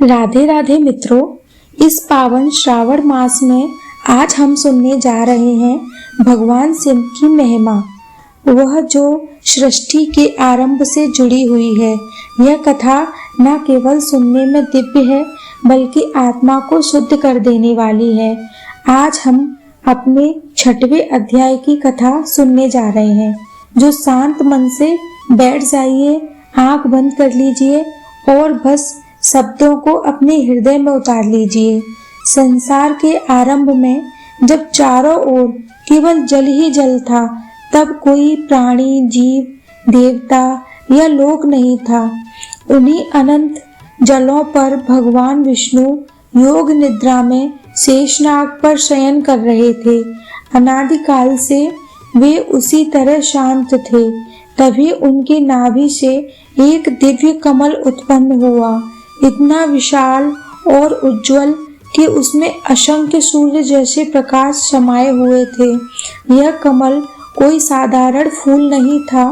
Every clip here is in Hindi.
राधे राधे मित्रों, इस पावन श्रावण मास में आज हम सुनने जा रहे हैं भगवान शिव की महिमा, वह जो सृष्टि के आरंभ से जुड़ी हुई है। यह कथा न केवल सुनने में दिव्य है बल्कि आत्मा को शुद्ध कर देने वाली है। आज हम अपने 6वें अध्याय की कथा सुनने जा रहे हैं। जो शांत मन से बैठ जाइए, आंख बंद कर लीजिए और बस शब्दों को अपने हृदय में उतार लीजिए। संसार के आरंभ में जब चारों ओर केवल जल ही जल था, तब कोई प्राणी, जीव, देवता या लोक नहीं था। उन्हीं अनंत जलों पर भगवान विष्णु योग निद्रा में शेषनाग पर शयन कर रहे थे। अनादिकाल से वे उसी तरह शांत थे। तभी उनकी नाभि से एक दिव्य कमल उत्पन्न हुआ, इतना विशाल और उज्जवल कि उसमें असंख्य सूर्य जैसे प्रकाश समाये हुए थे। यह कमल कोई साधारण फूल नहीं था,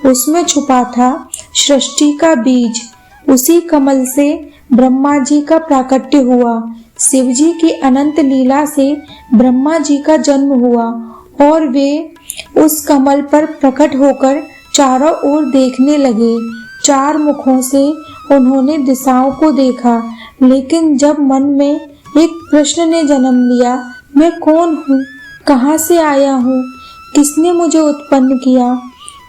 उसमें छुपा था सृष्टि का बीज। उसी कमल से ब्रह्मा जी का प्राकट्य हुआ। शिव जी की अनंत लीला से ब्रह्मा जी का जन्म हुआ और वे उस कमल पर प्रकट होकर चारों ओर देखने लगे। चार मुखों से उन्होंने दिशाओं को देखा, लेकिन जब मन में एक प्रश्न ने जन्म लिया, मैं कौन हूँ, कहाँ से आया हूँ, किसने मुझे उत्पन्न किया,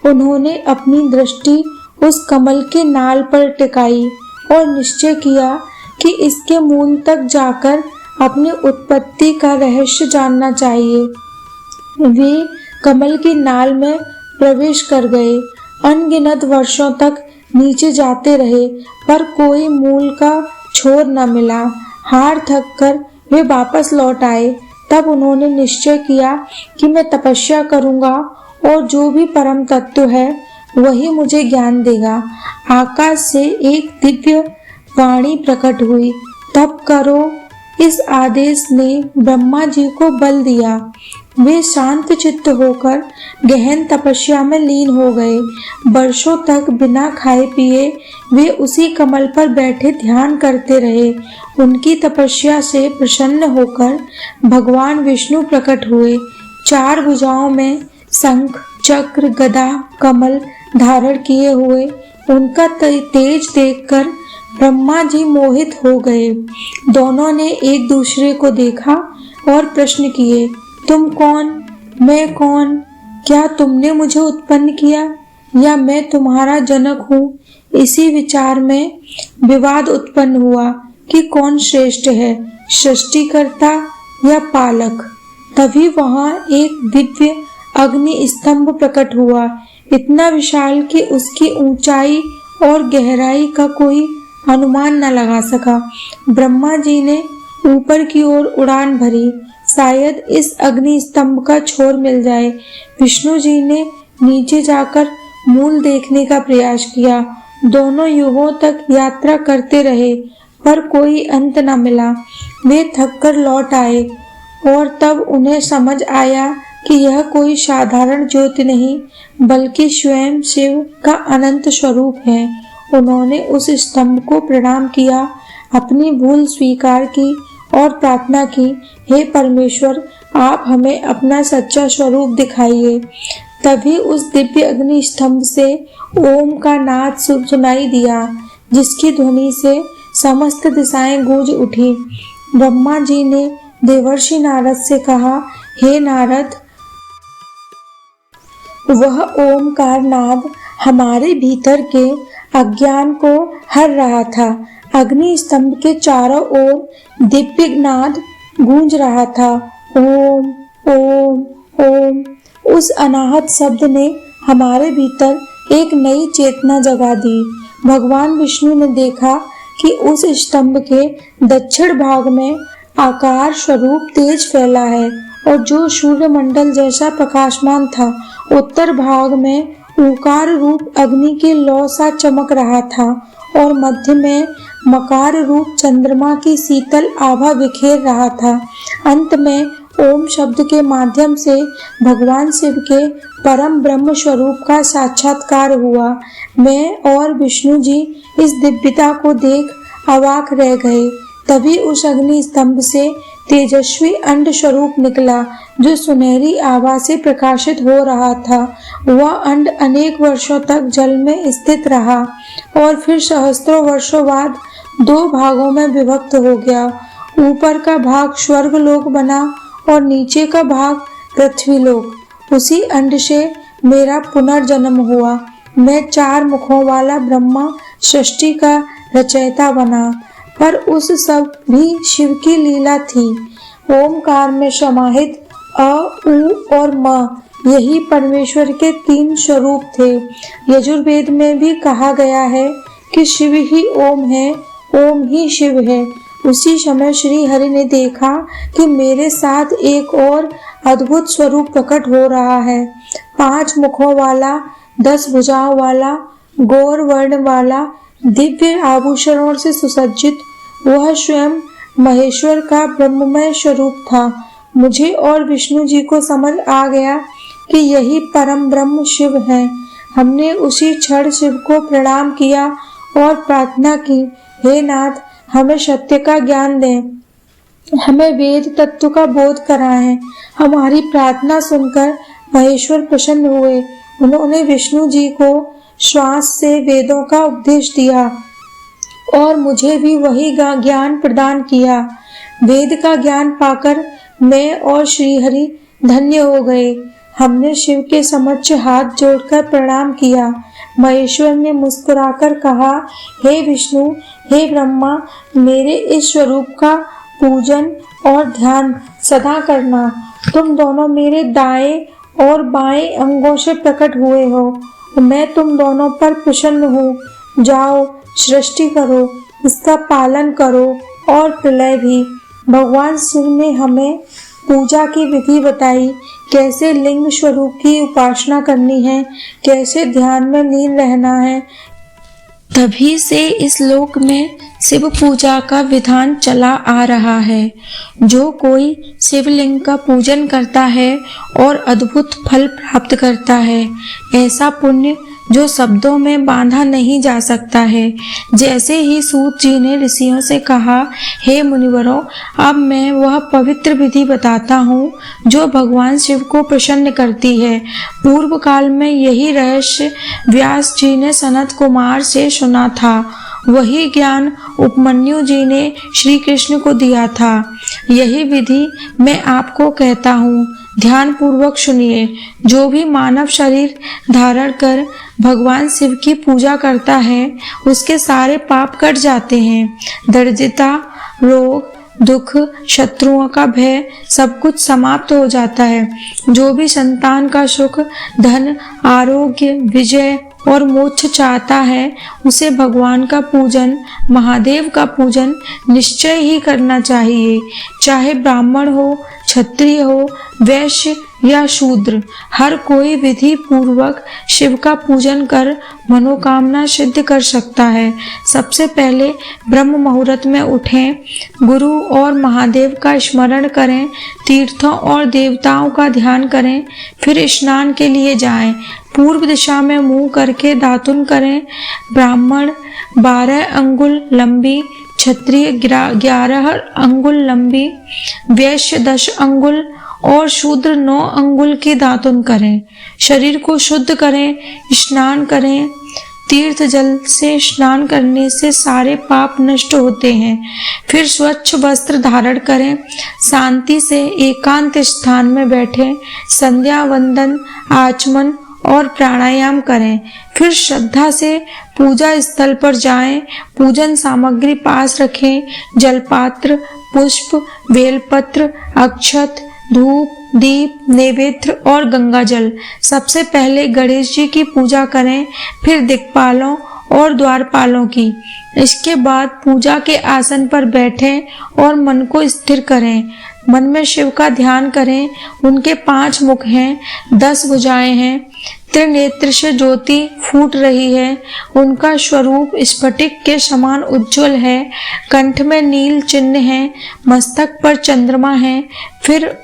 उन्होंने अपनी दृष्टि उस कमल के नाल पर टिकाई और निश्चय किया कि इसके मूल तक जाकर अपनी उत्पत्ति का रहस्य जानना चाहिए। वे कमल की नाल में प्रवेश कर गए। अनगिनत वर्षों तक नीचे जाते रहे, पर कोई मूल का छोर न मिला। हार थक कर वे वापस लौट आए। तब उन्होंने निश्चय किया कि मैं तपस्या करूंगा और जो भी परम तत्व है वही मुझे ज्ञान देगा। आकाश से एक दिव्य वाणी प्रकट हुई, तप करो। इस आदेश ने ब्रह्मा जी को बल दिया। वे शांत चित्त होकर गहन तपस्या में लीन हो गए। वर्षों तक बिना खाए पिए वे उसी कमल पर बैठे ध्यान करते रहे। उनकी तपस्या से प्रसन्न होकर भगवान विष्णु प्रकट हुए। चार भुजाओं में शंख, चक्र, गदा, कमल धारण किए हुए उनका तेज देखकर ब्रह्मा जी मोहित हो गए। दोनों ने एक दूसरे को देखा और प्रश्न किए, तुम कौन, मैं कौन? क्या तुमने मुझे उत्पन्न किया या मैं तुम्हारा जनक हूँ? इसी विचार में विवाद उत्पन्न हुआ कि कौन श्रेष्ठ है, सृष्टिकर्ता या पालक। तभी वहां एक दिव्य अग्नि स्तंभ प्रकट हुआ, इतना विशाल कि उसकी ऊंचाई और गहराई का कोई अनुमान न लगा सका। ब्रह्मा जी ने ऊपर की ओर उड़ान भरी, शायद इस अग्नि स्तंभ का छोर मिल जाए। विष्णु जी ने नीचे जाकर मूल देखने का प्रयास किया। दोनों युगों तक यात्रा करते रहे, पर कोई अंत न मिला। वे थक कर लौट आए और तब उन्हें समझ आया कि यह कोई साधारण ज्योति नहीं बल्कि स्वयं शिव का अनंत स्वरूप है। उन्होंने उस स्तंभ को प्रणाम किया, अपनी भूल स्वीकार की और प्रार्थना की, हे परमेश्वर, आप हमें अपना सच्चा स्वरूप दिखाइए। तभी उस दिव्य अग्नि स्तंभ से ओम का नाद सुनाई दिया, जिसकी ध्वनि से समस्त दिशाएं गूंज उठी। ब्रह्मा जी ने देवर्षि नारद से कहा, हे नारद, वह ओमकार नाद हमारे भीतर के अज्ञान को हर रहा था। अग्नि स्तंभ के चारों ओर दिव्य नाद गूंज रहा था, ओम ओम ओम। उस अनाहत शब्द ने हमारे भीतर एक नई चेतना जगा दी। भगवान विष्णु ने देखा कि उस स्तंभ के दक्षिण भाग में आकार स्वरूप तेज फैला है और जो सूर्य मंडल जैसा प्रकाशमान था, उत्तर भाग में ऊकार रूप अग्नि की लौ सा चमक रहा था और मध्य में मकार रूप चंद्रमा की शीतल आभा बिखेर रहा था। अंत में ओम शब्द के माध्यम से भगवान शिव के परम ब्रह्म स्वरूप का साक्षात्कार हुआ। मैं और विष्णु जी इस दिव्यता को देख अवाक रह गए। तभी उस अग्नि स्तंभ से तेजस्वी अंड स्वरूप निकला जो सुनहरी आभा से प्रकाशित हो रहा था। वह अंड अनेक वर्षों तक जल में स्थित रहा और फिर सहस्त्रों वर्षों बाद दो भागों में विभक्त हो गया। ऊपर का भाग स्वर्ग लोक बना और नीचे का भाग पृथ्वी लोक। उसी अंड से मेरा पुनर्जन्म हुआ। मैं 4 मुखों वाला ब्रह्मा सृष्टि का रचयिता बना, पर उस सब भी शिव की लीला थी। ओमकार में समाहित अ, उ और म यही परमेश्वर के 3 स्वरूप थे। यजुर्वेद में भी कहा गया है कि शिव ही ओम है, ओम ही शिव है। उसी समय श्री हरि ने देखा कि मेरे साथ एक और अद्भुत स्वरूप प्रकट हो रहा है। 5 मुखों वाला, 10 भुजाओं वाला, गौर वर्ण वाला, दिव्य आभूषणों से सुसज्जित वह स्वयं महेश्वर का ब्रह्ममय स्वरूप था। मुझे और विष्णु जी को समझ आ गया कि यही परम ब्रह्म शिव है। हमने उसी क्षण शिव को प्रणाम किया और प्रार्थना की, हे नाथ, हमें सत्य का ज्ञान दें, हमें वेद तत्व का बोध कराएं। हमारी प्रार्थना सुनकर महेश्वर प्रसन्न हुए। उन्होंने विष्णु जी को श्वास से वेदों का उपदेश दिया और मुझे भी वही ज्ञान प्रदान किया। वेद का ज्ञान पाकर मैं और श्रीहरि धन्य हो गए। हमने शिव के समक्ष हाथ जोड़कर प्रणाम किया। महेश्वर ने मुस्कुराकर कहा, हे विष्णु, हे ब्रह्मा, मेरे इस स्वरूप का पूजन और ध्यान सदा करना। तुम दोनों मेरे दाएं और बाएं अंगों से प्रकट हुए हो। मैं तुम दोनों पर प्रसन्न हूँ। जाओ, सृष्टि करो, इसका पालन करो और प्रलय भी। भगवान शिव ने हमें पूजा की विधि बताई, कैसे लिंग स्वरूप की उपासना करनी है, कैसे ध्यान में लीन रहना है। तभी से इस लोक में शिव पूजा का विधान चला आ रहा है। जो कोई शिवलिंग का पूजन करता है और अद्भुत फल प्राप्त करता है, ऐसा पुण्य जो शब्दों में बांधा नहीं जा सकता है। जैसे ही सूत जी ने ऋषियों से कहा, हे मुनिवरों, अब मैं वह पवित्र विधि बताता हूँ जो भगवान शिव को प्रसन्न करती है। पूर्व काल में यही रहस्य व्यास जी ने सनत कुमार से सुना था। वही ज्ञान उपमन्यु जी ने श्री कृष्ण को दिया था। यही विधि मैं आपको कहता हूँ, ध्यान पूर्वक सुनिए। जो भी मानव शरीर धारण कर भगवान शिव की पूजा करता है, उसके सारे पाप कट जाते हैं। दरिद्रता, रोग, दुख, शत्रुओं का भय सब कुछ समाप्त हो जाता है। जो भी संतान का सुख, धन, आरोग्य, विजय और मोक्ष चाहता है, उसे भगवान का पूजन, महादेव का पूजन निश्चय ही करना चाहिए। चाहे ब्राह्मण हो, क्षत्रिय हो, वैश्य या शूद्र, हर कोई विधि पूर्वक शिव का पूजन कर मनोकामना सिद्ध कर सकता है। सबसे पहले ब्रह्म मुहूर्त में उठें, गुरु और महादेव का स्मरण करें, तीर्थों और देवताओं का ध्यान करें, फिर स्नान के लिए जाएं। पूर्व दिशा में मुंह करके दातुन करें। ब्राह्मण 12 अंगुल लंबी, क्षत्रिय 11 अंगुल लंबी, वैश्य 10 अंगुल और शूद्र 9 अंगुल की दातुन करें। शरीर को शुद्ध करें, स्नान करें। तीर्थ जल से स्नान करने से सारे पाप नष्ट होते हैं। फिर स्वच्छ वस्त्र धारण करें, शांति से एकांत स्थान में बैठें, संध्या वंदन, आचमन और प्राणायाम करें। फिर श्रद्धा से पूजा स्थल पर जाएं। पूजन सामग्री पास रखें, जलपात्र, पुष्प, बेलपत्र, अक्षत, धूप, दीप, नैवेद्य और गंगा जल। सबसे पहले गणेश जी की पूजा करें, फिर दिक्पालों और द्वारपालों की। इसके बाद पूजा के आसन पर बैठें और मन को स्थिर करें। मन में शिव का ध्यान करें। उनके 5 मुख हैं, 10 भुजाएं हैं, त्रिनेत्र से ज्योति फूट रही है। उनका स्वरूप स्फटिक के समान उज्जवल है। कंठ में नील चिन्ह है, मस्तक पर चंद्रमा है। फिर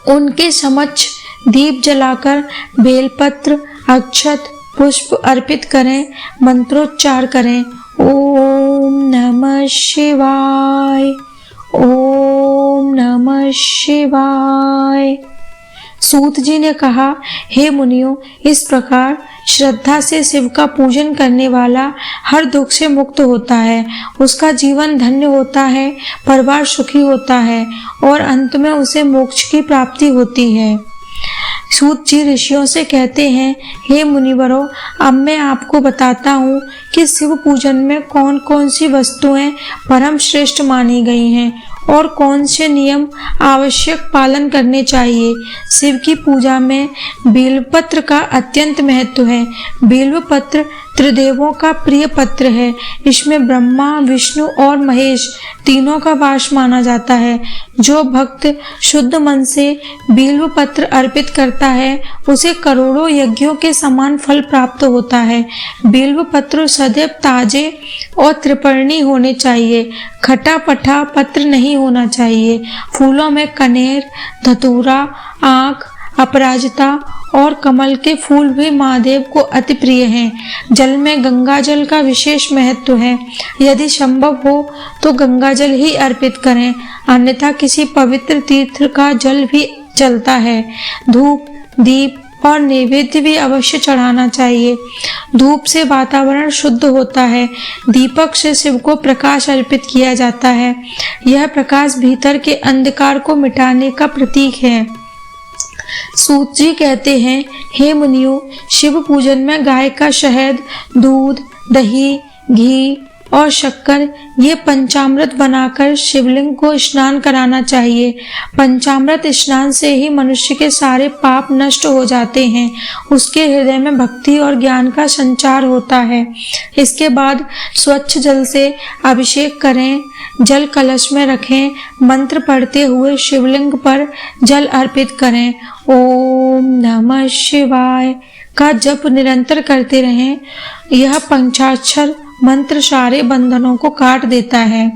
उनके समक्ष दीप जलाकर बेलपत्र, अक्षत, पुष्प अर्पित करें, मंत्रोच्चार करें। ओम नमः शिवाय, ओम नमः शिवाय। सूत जी ने कहा, हे मुनियों, इस प्रकार श्रद्धा से शिव का पूजन करने वाला हर दुख से मुक्त होता है, उसका जीवन धन्य होता है, परिवार सुखी होता है और अंत में उसे मोक्ष की प्राप्ति होती है। सूत जी ऋषियों से कहते हैं, हे मुनिवरों, अब मैं आपको बताता हूँ कि शिव पूजन में कौन कौन सी वस्तुएं परम श्रेष्ठ मानी गई हैं और कौन से नियम आवश्यक पालन करने चाहिए। शिव की पूजा में बेलपत्र का अत्यंत महत्व है। बेलपत्र त्रिदेवों का प्रिय पत्र है। इसमें ब्रह्मा, विष्णु और महेश तीनों का वास माना जाता है। जो भक्त शुद्ध मन से बेलपत्र अर्पित करता है उसे करोड़ों यज्ञों के समान फल प्राप्त होता है। बेलपत्र सदैव ताजे और त्रिपर्णी होने चाहिए। खटा पटा पत्र नहीं होना चाहिए। फूलों में कनेर, धतूरा, आँख, अपराजिता और कमल के फूल भी महादेव को अति प्रिय हैं। जल में गंगा जल का विशेष महत्व है। यदि संभव हो तो गंगा जल ही अर्पित करें, अन्यथा किसी पवित्र तीर्थ का जल भी चलता है। धूप, दीप और नैवेद्य भी अवश्य चढ़ाना चाहिए। धूप से वातावरण शुद्ध होता है। दीपक से शिव को प्रकाश अर्पित किया जाता है। यह प्रकाश भीतर के अंधकार को मिटाने का प्रतीक है। सूत जी कहते हैं, हे मुनियों, शिव पूजन में गाय का शहद, दूध, दही, घी और शक्कर ये पंचामृत बनाकर शिवलिंग को स्नान कराना चाहिए। पंचामृत स्नान से ही मनुष्य के सारे पाप नष्ट हो जाते हैं। उसके हृदय में भक्ति और ज्ञान का संचार होता है। इसके बाद स्वच्छ जल से अभिषेक करें। जल कलश में रखें। मंत्र पढ़ते हुए शिवलिंग पर जल अर्पित करें। ओम नमः शिवाय का जप निरंतर करते रहें। यह पंचाक्षर मंत्र सारे बंधनों को काट देता है।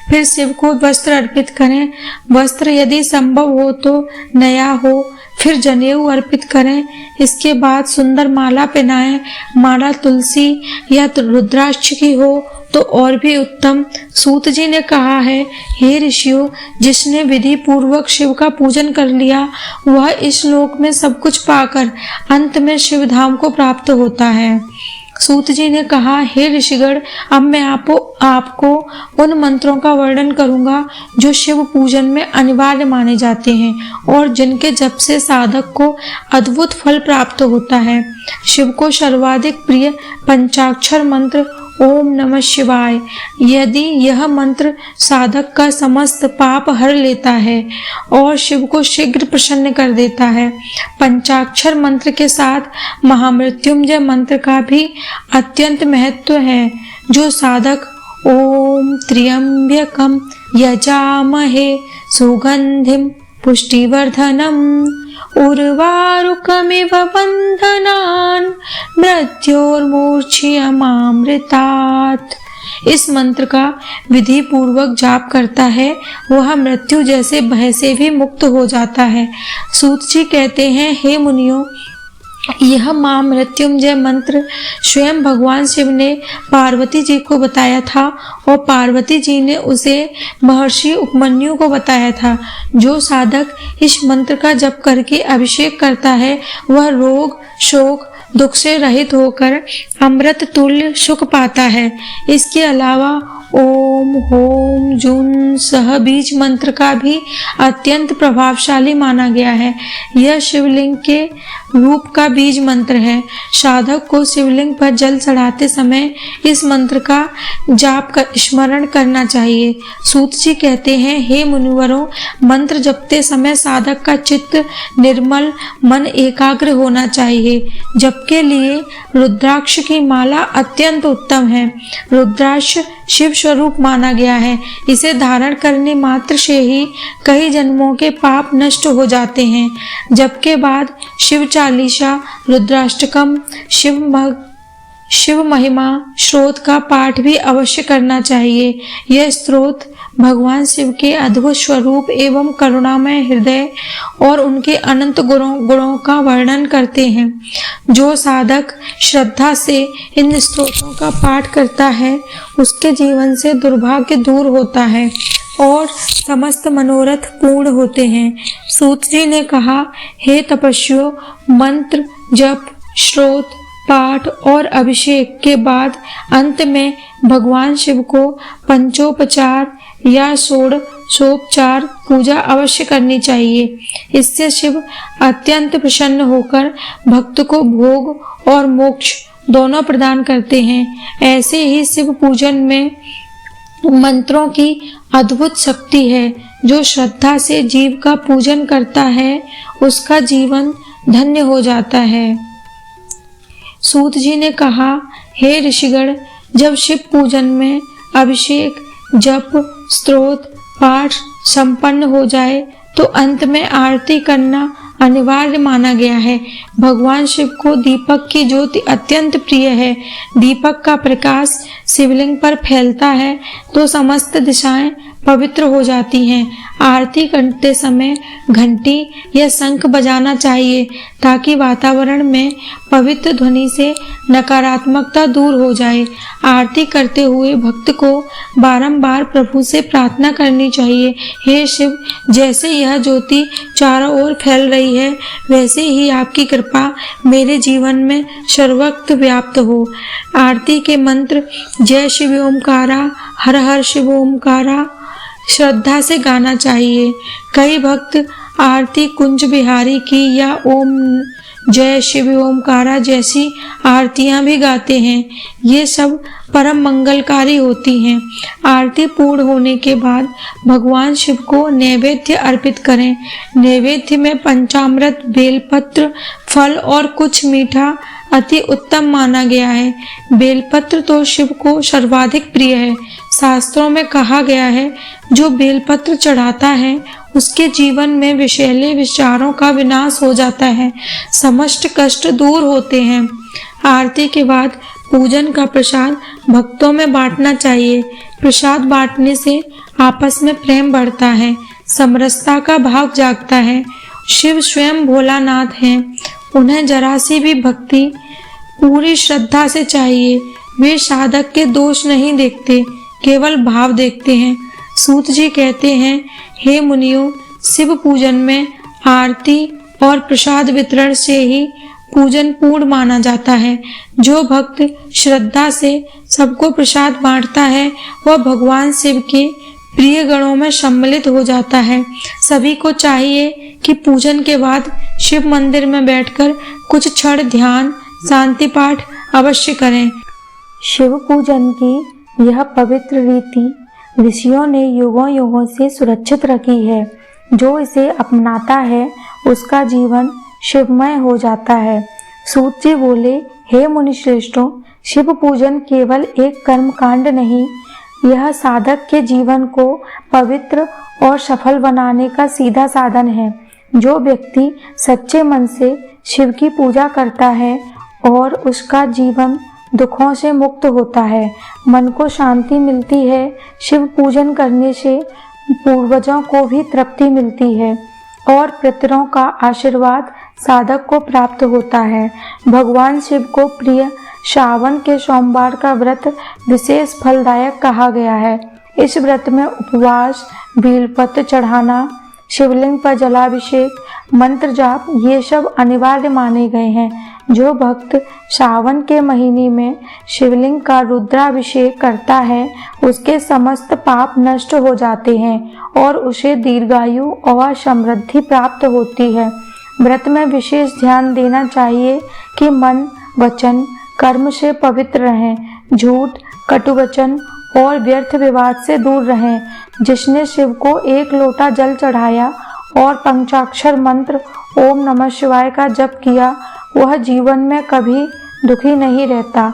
फिर शिव को वस्त्र अर्पित करें। वस्त्र यदि संभव हो तो नया हो। फिर जनेऊ अर्पित करें। इसके बाद सुंदर माला पहनाएं। माला तुलसी या रुद्राक्ष की हो तो और भी उत्तम। सूत जी ने कहा है, हे ऋषियों, जिसने विधि पूर्वक शिव का पूजन कर लिया वह इस लोक में सब कुछ पाकर अंत में शिव धाम को प्राप्त होता है। सूत जी ने कहा, हे ऋषिगण, अब मैं आपको उन मंत्रों का वर्णन करूंगा जो शिव पूजन में अनिवार्य माने जाते हैं और जिनके जप से साधक को अद्भुत फल प्राप्त होता है। शिव को सर्वाधिक प्रिय पंचाक्षर मंत्र ओम नमः शिवाय। यदि यह मंत्र साधक का समस्त पाप हर लेता है और शिव को शीघ्र प्रसन्न कर देता है। पंचाक्षर मंत्र के साथ महामृत्युंजय मंत्र का भी अत्यंत महत्व है। जो साधक ओम त्र्यंबकम यजामहे सुगंधिम पुष्टिवर्धनम उर्वारुकमिव बंधनान् मृत्योर्मूर्छियमामृतात्। इस मंत्र का विधि पूर्वक जाप करता है वह मृत्यु जैसे भय से भी मुक्त हो जाता है। सूत जी कहते हैं, हे मुनियों, यह मां मृत्युंजय मंत्र स्वयं भगवान शिव ने पार्वती जी को बताया था और पार्वती जी ने उसे महर्षि उपमन्यु को बताया था। जो साधक इस मंत्र का जप करके अभिषेक करता है वह रोग, शोक, दुख से रहित होकर अमृत तुल्य सुख पाता है। इसके अलावा ओम होम जुन सह बीज मंत्र का भी अत्यंत प्रभावशाली माना गया है। यह शिवलिंग के रूप का बीज मंत्र है। साधक को शिवलिंग पर जल चढ़ाते समय इस मंत्र का जाप कर स्मरण करना चाहिए। सूत जी कहते हैं, हे मुनिवरों, मंत्र जपते समय साधक का चित्त निर्मल, मन एकाग्र होना चाहिए। जप के लिए रुद्राक्ष की माला अत्यंत उत्तम है। रुद्राक्ष शिव स्वरूप माना गया है। इसे धारण करने मात्र से ही कई जन्मों के पाप नष्ट हो जाते हैं। जप के बाद शिव चालीसा, रुद्राष्टकम, शिव महिमा स्रोत का पाठ भी अवश्य करना चाहिए। यह स्रोत भगवान शिव के अद्भुत स्वरूप एवं करुणामय हृदय और उनके अनंत गुणों का वर्णन करते हैं। जो साधक श्रद्धा से इन स्तोत्रों का पाठ करता है उसके जीवन से दुर्भाग्य दूर होता है और समस्त मनोरथ पूर्ण होते हैं। सूत जी ने कहा, हे तपस्वियों, मंत्र जप, श्रोत, पाठ और अभिषेक के बाद अंत में भगवान शिव को पंचोपचार या षोडशोपचार पूजा अवश्य करनी चाहिए। इससे शिव अत्यंत प्रसन्न होकर भक्त को भोग और मोक्ष दोनों प्रदान करते हैं। ऐसे ही शिव पूजन में मंत्रों की अद्भुत शक्ति है। जो श्रद्धा से जीव का पूजन करता है उसका जीवन धन्य हो जाता है। सूत जी ने कहा, हे ऋषिगण, जब शिव पूजन में अभिषेक, जप, स्तोत्र, पाठ संपन्न हो जाए तो अंत में आरती करना अनिवार्य माना गया है। भगवान शिव को दीपक की ज्योति अत्यंत प्रिय है। दीपक का प्रकाश शिवलिंग पर फैलता है तो समस्त दिशाएं पवित्र हो जाती हैं। आरती करते समय घंटी या शंख बजाना चाहिए ताकि वातावरण में पवित्र ध्वनि से नकारात्मकता दूर हो जाए। आरती करते हुए भक्त को बारंबार प्रभु से प्रार्थना करनी चाहिए, हे शिव, जैसे यह ज्योति चारों ओर फैल रही है वैसे ही आपकी कृपा मेरे जीवन में सर्वत्र व्याप्त हो। आरती के मंत्र जय शिव ओमकारा, हर हर शिव ओमकारा श्रद्धा से गाना चाहिए। कई भक्त आरती कुंज बिहारी की या ओम जय शिव ओमकारा जैसी आरतियां भी गाते हैं। ये सब परम मंगलकारी होती हैं। आरती पूर्ण होने के बाद भगवान शिव को नैवेद्य अर्पित करें। नैवेद्य में पंचामृत, बेलपत्र, फल और कुछ मीठा अति उत्तम माना गया है। बेलपत्र तो शिव को सर्वाधिक प्रिय है। शास्त्रों में कहा गया है, जो बेलपत्र चढ़ाता है उसके जीवन में विषैले विचारों का विनाश हो जाता है, समस्त कष्ट दूर होते हैं। आरती के बाद पूजन का प्रसाद भक्तों में बांटना चाहिए। प्रसाद बांटने से आपस में प्रेम बढ़ता है, समरसता का भाव जागता है। शिव स्वयं भोलानाथ हैं, उन्हें जरा सी भी भक्ति पूरी श्रद्धा से चाहिए। वे साधक के दोष नहीं देखते, केवल भाव देखते हैं। सूत जी कहते हैं, हे मुनियों, शिव पूजन में आरती और प्रसाद वितरण से ही पूजन पूर्ण माना जाता है। जो भक्त श्रद्धा से सबको प्रसाद बांटता है वह भगवान शिव के प्रिय गणों में सम्मिलित हो जाता है। सभी को चाहिए कि पूजन के बाद शिव मंदिर में बैठकर कुछ क्षण ध्यान, शांति पाठ अवश्य करें। शिव पूजन की यह पवित्र रीति ऋषियों ने युगों युगों से सुरक्षित रखी है। जो इसे अपनाता है उसका जीवन शिवमय हो जाता है। सूत जी बोले, हे मुनि श्रेष्ठों, शिव पूजन केवल एक कर्म कांड नहीं, यह साधक के जीवन को पवित्र और सफल बनाने का सीधा साधन है। जो व्यक्ति सच्चे मन से शिव की पूजा करता है और उसका जीवन दुखों से मुक्त होता है, मन को शांति मिलती है। शिव पूजन करने से पूर्वजों को भी तृप्ति मिलती है और पितरों का आशीर्वाद साधक को प्राप्त होता है। भगवान शिव को प्रिय श्रावण के सोमवार का व्रत विशेष फलदायक कहा गया है। इस व्रत में उपवास, बेलपत्र चढ़ाना, शिवलिंग पर जलाभिषेक, मंत्र जाप ये सब अनिवार्य माने गए हैं। जो भक्त श्रावण के महीने में शिवलिंग का रुद्राभिषेक करता है उसके समस्त पाप नष्ट हो जाते हैं और उसे दीर्घायु और समृद्धि प्राप्त होती है। व्रत में विशेष ध्यान देना चाहिए कि मन, वचन, कर्म से पवित्र रहें, झूठ, कटुवचन और व्यर्थ विवाद से दूर रहें। जिसने शिव को एक लोटा जल चढ़ाया और पंचाक्षर मंत्र ओम नमः शिवाय का जप किया वह जीवन में कभी दुखी नहीं रहता।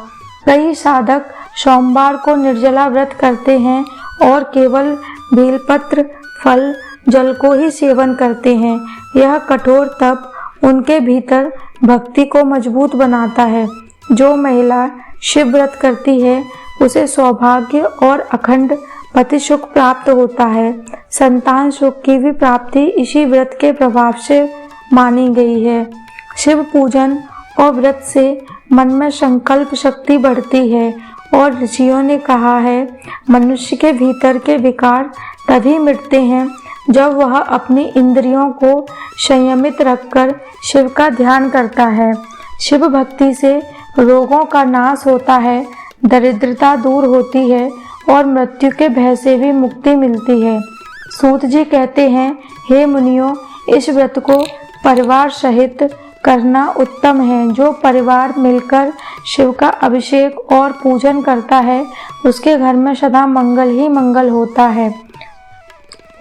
कई साधक सोमवार को निर्जला व्रत करते हैं और केवल बेलपत्र, फल, जल को ही सेवन करते हैं। यह कठोर तप उनके भीतर भक्ति को मजबूत बनाता है। जो महिला शिव व्रत करती है उसे सौभाग्य और अखंड पति सुख प्राप्त होता है। संतान सुख की भी प्राप्ति इसी व्रत के प्रभाव से मानी गई है। शिव पूजन और व्रत से मन में संकल्प शक्ति बढ़ती है और ऋषियों ने कहा है मनुष्य के भीतर के विकार तभी मिटते हैं जब वह अपनी इंद्रियों को संयमित रखकर शिव का ध्यान करता है। शिव भक्ति से रोगों का नाश होता है, दरिद्रता दूर होती है और मृत्यु के भय से भी मुक्ति मिलती है। सूत जी कहते हैं, हे मुनियों, इस व्रत को परिवार सहित करना उत्तम है। जो परिवार मिलकर शिव का अभिषेक और पूजन करता है उसके घर में सदा मंगल ही मंगल होता है।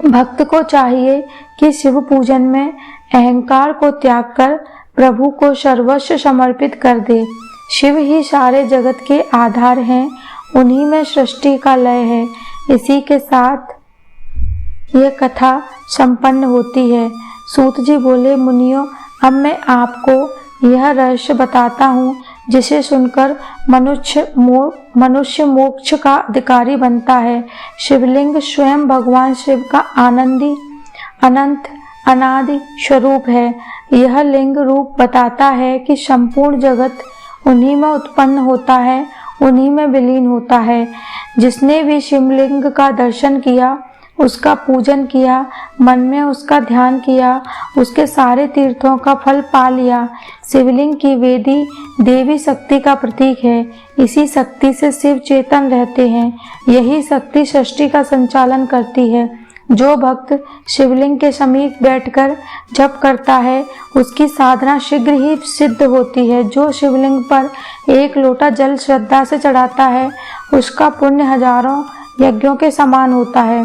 भक्त को चाहिए कि शिव पूजन में अहंकार को त्याग कर प्रभु को सर्वस्व समर्पित कर दे। शिव ही सारे जगत के आधार हैं, उन्हीं में सृष्टि का लय है। इसी के साथ यह कथा संपन्न होती है। सूत जी बोले, मुनियों, अब मैं आपको यह रहस्य बताता हूँ जिसे सुनकर मनुष्य मोक्ष का अधिकारी बनता है। शिवलिंग स्वयं भगवान शिव का अनंत अनादि स्वरूप है। यह लिंग रूप बताता है कि संपूर्ण जगत उन्हीं में उत्पन्न होता है, उन्हीं में विलीन होता है। जिसने भी शिवलिंग का दर्शन किया, उसका पूजन किया, मन में उसका ध्यान किया, उसके सारे तीर्थों का फल पा लिया। शिवलिंग की वेदी देवी शक्ति का प्रतीक है। इसी शक्ति से शिव चेतन रहते हैं। यही शक्ति सृष्टि का संचालन करती है। जो भक्त शिवलिंग के समीप बैठकर जप करता है उसकी साधना शीघ्र ही सिद्ध होती है। जो शिवलिंग पर एक लोटा जल श्रद्धा से चढ़ाता है उसका पुण्य हजारों यज्ञों के समान होता है।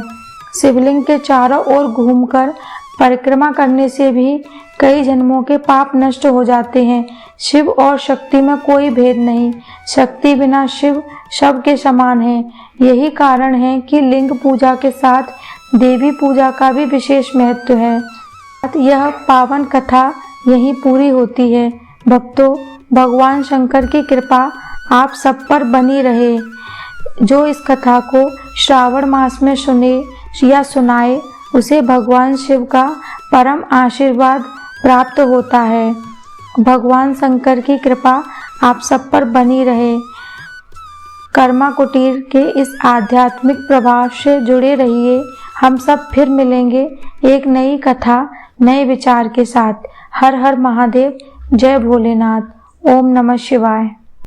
शिवलिंग के चारों ओर घूमकर परिक्रमा करने से भी कई जन्मों के पाप नष्ट हो जाते हैं। शिव और शक्ति में कोई भेद नहीं। शक्ति बिना शिव सब के समान है। यही कारण है कि लिंग पूजा के साथ देवी पूजा का भी विशेष महत्व है। यह पावन कथा यहीं पूरी होती है। भक्तों, भगवान शंकर की कृपा आप सब पर बनी रहे। जो इस कथा को श्रावण मास में सुने या सुनाए उसे भगवान शिव का परम आशीर्वाद प्राप्त होता है। भगवान शंकर की कृपा आप सब पर बनी रहे। कर्मा कुटीर के इस आध्यात्मिक प्रभाव से जुड़े रहिए। हम सब फिर मिलेंगे एक नई कथा, नए विचार के साथ। हर हर महादेव, जय भोलेनाथ। ओम नमः शिवाय।